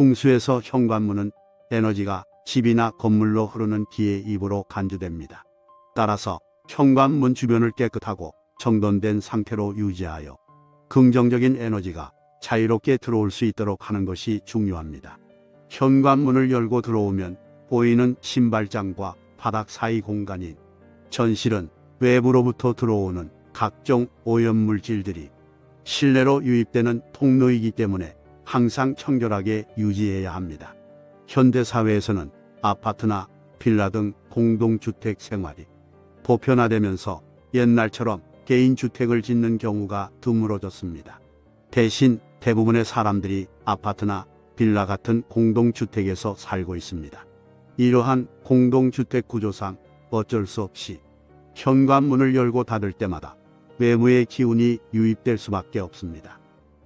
풍수에서 현관문은 에너지가 집이나 건물로 흐르는 기의 입으로 간주됩니다. 따라서 현관문 주변을 깨끗하고 정돈된 상태로 유지하여 긍정적인 에너지가 자유롭게 들어올 수 있도록 하는 것이 중요합니다. 현관문을 열고 들어오면 보이는 신발장과 바닥 사이 공간인 전실은 외부로부터 들어오는 각종 오염물질들이 실내로 유입되는 통로이기 때문에 항상 청결하게 유지해야 합니다. 현대사회에서는 아파트나 빌라 등 공동주택 생활이 보편화되면서 옛날처럼 개인주택을 짓는 경우가 드물어졌습니다. 대신 대부분의 사람들이 아파트나 빌라 같은 공동주택에서 살고 있습니다. 이러한 공동주택 구조상 어쩔 수 없이 현관문을 열고 닫을 때마다 외부의 기운이 유입될 수밖에 없습니다.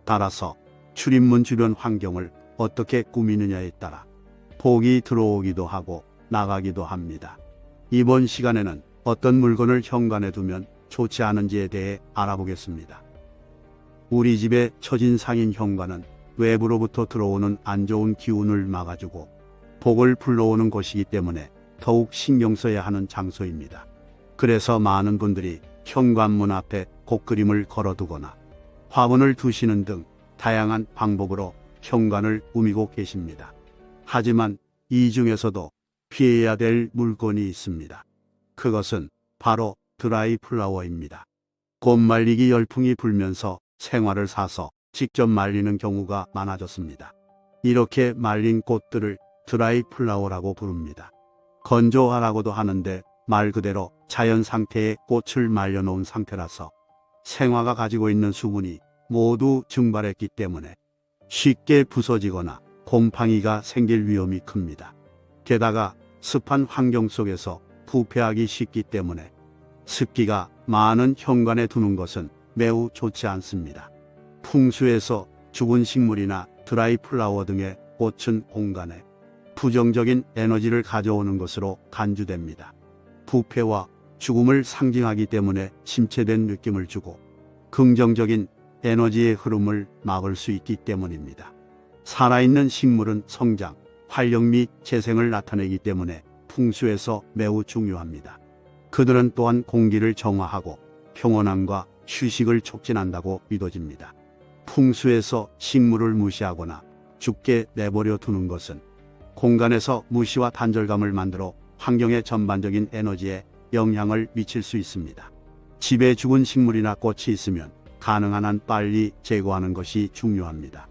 따라서 출입문 주변 환경을 어떻게 꾸미느냐에 따라 복이 들어오기도 하고 나가기도 합니다. 이번 시간에는 어떤 물건을 현관에 두면 좋지 않은지에 대해 알아보겠습니다. 우리 집의 처진상인 현관은 외부로부터 들어오는 안 좋은 기운을 막아주고 복을 불러오는 곳이기 때문에 더욱 신경 써야 하는 장소입니다. 그래서 많은 분들이 현관문 앞에 곡그림을 걸어두거나 화분을 두시는 등 다양한 방법으로 현관을 꾸미고 계십니다. 하지만 이 중에서도 피해야 될 물건이 있습니다. 그것은 바로 드라이 플라워입니다. 꽃 말리기 열풍이 불면서 생화를 사서 직접 말리는 경우가 많아졌습니다. 이렇게 말린 꽃들을 드라이 플라워라고 부릅니다. 건조하라고도 하는데 말 그대로 자연 상태의 꽃을 말려놓은 상태라서 생화가 가지고 있는 수분이 모두 증발했기 때문에 쉽게 부서지거나 곰팡이가 생길 위험이 큽니다. 게다가 습한 환경 속에서 부패하기 쉽기 때문에 습기가 많은 현관에 두는 것은 매우 좋지 않습니다. 풍수에서 죽은 식물이나 드라이 플라워 등의 꽃은 공간에 부정적인 에너지를 가져오는 것으로 간주됩니다. 부패와 죽음을 상징하기 때문에 침체된 느낌을 주고 긍정적인 에너지의 흐름을 막을 수 있기 때문입니다. 살아있는 식물은 성장, 활력 및 재생을 나타내기 때문에 풍수에서 매우 중요합니다. 그들은 또한 공기를 정화하고 평온함과 휴식을 촉진한다고 믿어집니다. 풍수에서 식물을 무시하거나 죽게 내버려 두는 것은 공간에서 무시와 단절감을 만들어 환경의 전반적인 에너지에 영향을 미칠 수 있습니다. 집에 죽은 식물이나 꽃이 있으면 가능한 한 빨리 제거하는 것이 중요합니다.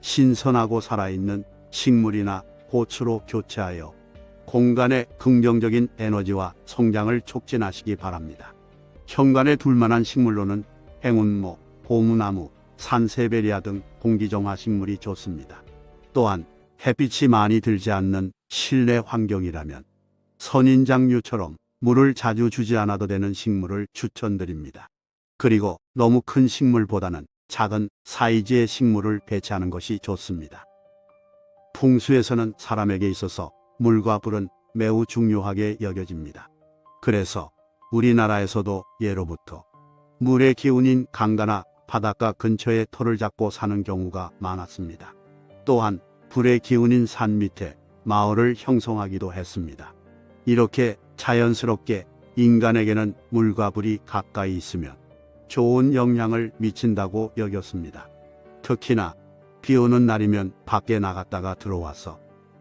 신선하고 살아있는 식물이나 꽃으로 교체하여 공간의 긍정적인 에너지와 성장을 촉진하시기 바랍니다. 현관에 둘만한 식물로는 행운모, 고무나무, 산세베리아 등 공기정화 식물이 좋습니다. 또한 햇빛이 많이 들지 않는 실내 환경이라면 선인장류처럼 물을 자주 주지 않아도 되는 식물을 추천드립니다. 그리고 너무 큰 식물보다는 작은 사이즈의 식물을 배치하는 것이 좋습니다. 풍수에서는 사람에게 있어서 물과 불은 매우 중요하게 여겨집니다. 그래서 우리나라에서도 예로부터 물의 기운인 강가나 바닷가 근처에 터를 잡고 사는 경우가 많았습니다. 또한 불의 기운인 산 밑에 마을을 형성하기도 했습니다. 이렇게 자연스럽게 인간에게는 물과 불이 가까이 있으면 좋은 영향을 미친다고 여겼습니다. 특히나 비 오는 날이면 밖에 나갔다가 들어와서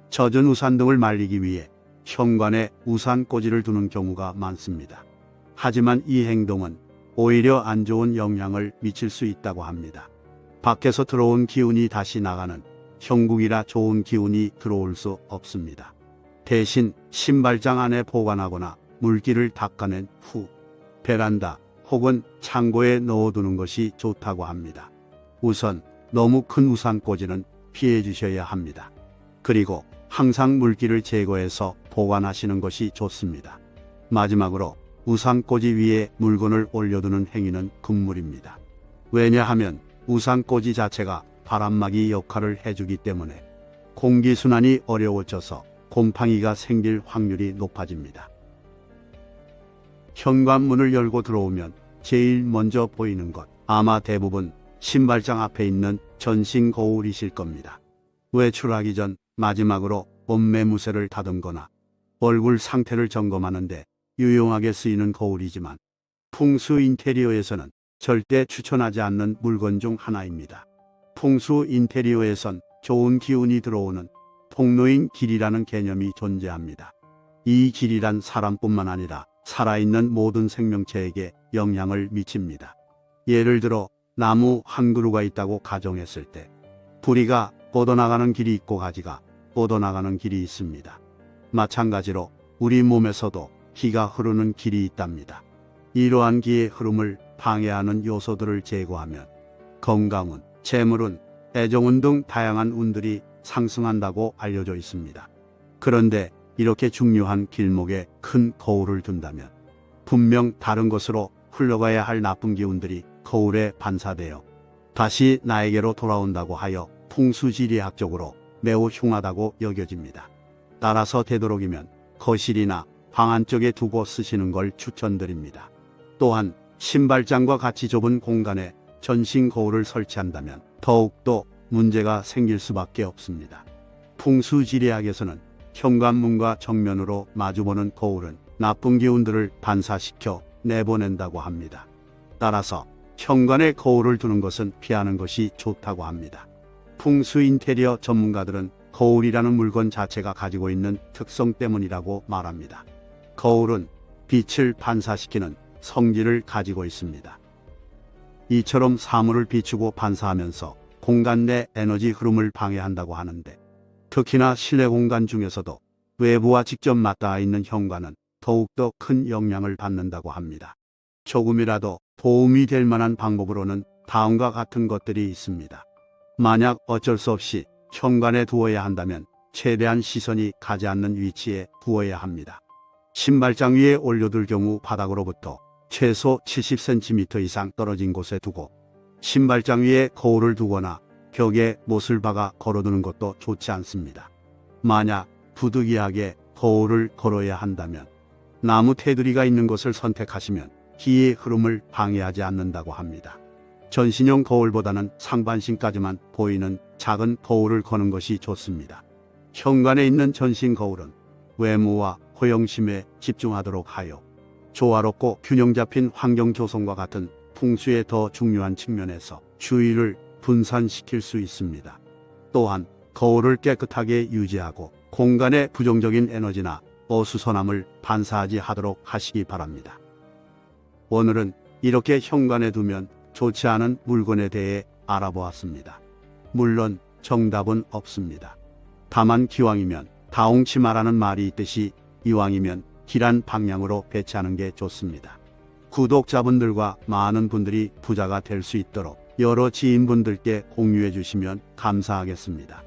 젖은 우산 등을 말리기 위해 현관에 우산꽂이를 두는 경우가 많습니다. 하지만 이 행동은 오히려 안 좋은 영향을 미칠 수 있다고 합니다. 밖에서 들어온 기운이 다시 나가는 형국이라 좋은 기운이 들어올 수 없습니다. 대신 신발장 안에 보관하거나 물기를 닦아낸 후 베란다 혹은 창고에 넣어두는 것이 좋다고 합니다. 우선 너무 큰 우산꽂이는 피해 주셔야 합니다. 그리고 항상 물기를 제거해서 보관하시는 것이 좋습니다. 마지막으로 우산꽂이 위에 물건을 올려두는 행위는 금물입니다. 왜냐하면 우산꽂이 자체가 바람막이 역할을 해주기 때문에 공기순환이 어려워져서 곰팡이가 생길 확률이 높아집니다. 현관문을 열고 들어오면 제일 먼저 보이는 것, 아마 대부분 신발장 앞에 있는 전신 거울이실 겁니다. 외출하기 전 마지막으로 옷매무새를 다듬거나 얼굴 상태를 점검하는데 유용하게 쓰이는 거울이지만 풍수 인테리어에서는 절대 추천하지 않는 물건 중 하나입니다. 풍수 인테리어에선 좋은 기운이 들어오는 통로인 길이라는 개념이 존재합니다. 이 길이란 사람뿐만 아니라 살아있는 모든 생명체에게 영향을 미칩니다. 예를 들어 나무 한 그루가 있다고 가정했을 때 부리가 뻗어나가는 길이 있고 가지가 뻗어나가는 길이 있습니다. 마찬가지로 우리 몸에서도 기가 흐르는 길이 있답니다. 이러한 기의 흐름을 방해하는 요소들을 제거하면 건강운, 재물운, 애정운 등 다양한 운들이 상승한다고 알려져 있습니다. 그런데 이렇게 중요한 길목에 큰 거울을 둔다면 분명 다른 곳으로 흘러가야 할 나쁜 기운들이 거울에 반사되어 다시 나에게로 돌아온다고 하여 풍수지리학적으로 매우 흉하다고 여겨집니다. 따라서 되도록이면 거실이나 방 안쪽에 두고 쓰시는 걸 추천드립니다. 또한 신발장과 같이 좁은 공간에 전신 거울을 설치한다면 더욱더 문제가 생길 수밖에 없습니다. 풍수지리학에서는 현관문과 정면으로 마주보는 거울은 나쁜 기운들을 반사시켜 내보낸다고 합니다. 따라서 현관에 거울을 두는 것은 피하는 것이 좋다고 합니다. 풍수 인테리어 전문가들은 거울이라는 물건 자체가 가지고 있는 특성 때문이라고 말합니다. 거울은 빛을 반사시키는 성질을 가지고 있습니다. 이처럼 사물을 비추고 반사하면서 공간 내 에너지 흐름을 방해한다고 하는데 특히나 실내 공간 중에서도 외부와 직접 맞닿아 있는 현관은 더욱더 큰 영향을 받는다고 합니다. 조금이라도 도움이 될 만한 방법으로는 다음과 같은 것들이 있습니다. 만약 어쩔 수 없이 현관에 두어야 한다면 최대한 시선이 가지 않는 위치에 두어야 합니다. 신발장 위에 올려둘 경우 바닥으로부터 최소 70cm 이상 떨어진 곳에 두고 신발장 위에 거울을 두거나 벽에 못을 박아 걸어두는 것도 좋지 않습니다. 만약 부득이하게 거울을 걸어야 한다면 나무 테두리가 있는 곳을 선택하시면 기의 흐름을 방해하지 않는다고 합니다. 전신형 거울보다는 상반신까지만 보이는 작은 거울을 거는 것이 좋습니다. 현관에 있는 전신 거울은 외모와 호영심에 집중하도록 하여 조화롭고 균형 잡힌 환경 조성과 같은 풍수의 더 중요한 측면에서 주의를 분산시킬 수 있습니다. 또한 거울을 깨끗하게 유지하고 공간에 부정적인 에너지나 어수선함을 반사하지 하도록 하시기 바랍니다. 오늘은 이렇게 현관에 두면 좋지 않은 물건에 대해 알아보았습니다. 물론 정답은 없습니다. 다만 기왕이면 다홍치 마라는 말이 있듯이 이왕이면 길한 방향으로 배치하는 게 좋습니다. 구독자분들과 많은 분들이 부자가 될 수 있도록 여러 지인분들께 공유해 주시면 감사하겠습니다.